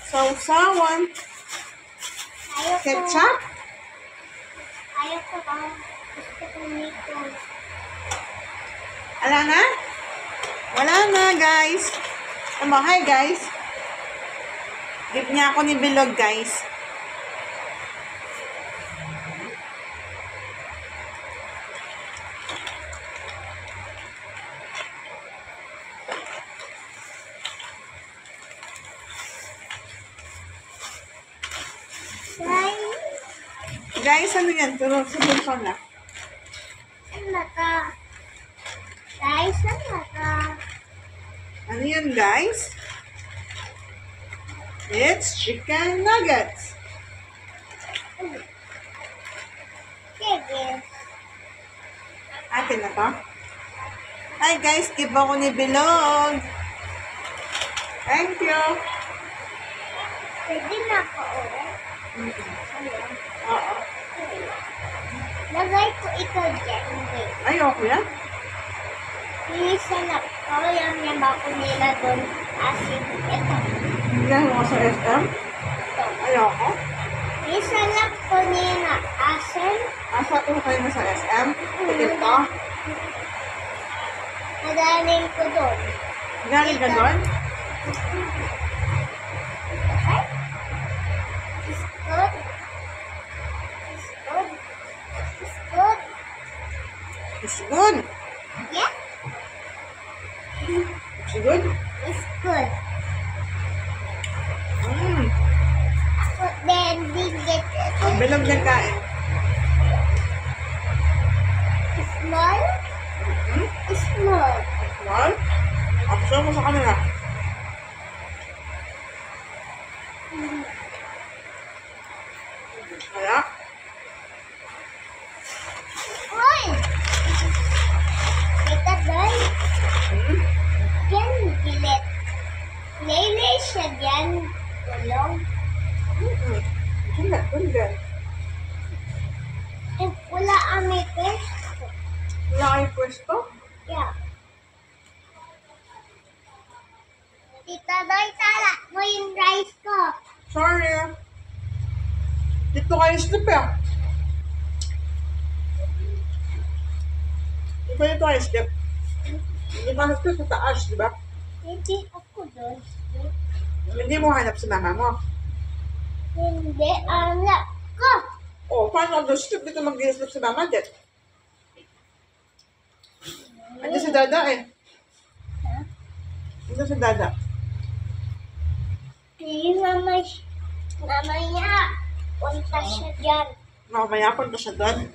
Sausawan. Ketchup. Ayaw ko ba? Gusto ko nito. Wala na? Wala na, guys. Hi, guys. Gift niya ako ni Bilog, guys. Guys, ano yan? Sunod ko na. Ano ka? Guys, ano ka? Ano yan, guys? It's chicken nuggets. Sige. Atin na to. Hi, guys. Give ako ni Bilog. Thank you. Pwede na ako ulit. Oo. Lagay ko ito dyan. Wait. Ayoko yan. Lilisan na ko. Yung bako nila doon. Asin. Ito. Bigyan mo sa SM. Ito. Ayoko. Lilisan na ko nila. Asin. Asa ko kayo na sa SM. Ito. Nadaling ko doon. Galing ka doon? Okay? It's good. It's good. It's good. It's good. Yeah? It's good. It's good. Ako din, digit. Ang Bilog niya kain. Small? Small. Well, option mo sa kanila. Kaya, Uy! Kita doon. Yan, gilit. Lele siya dyan. Tulong. Hindi, hindi. Eh, wala ang may pwesto. Wala kayo pwesto? Yeah. Tita Doy, tala mo yung rice ko. Sorry. Dito kayo slip eh. Dito kayo slip. Hindi ba slip sa taas, di ba? Hindi ako doon. Hindi mo hanap si mama mo. Hindi, anak ko. Oh, paano doon slip? Dito mag-slip si mama din. Andiyan si Dada eh. Ha? Andiyan si Dada. Hindi, mama niya. Punta siya dyan. Mamaya punta siya doon.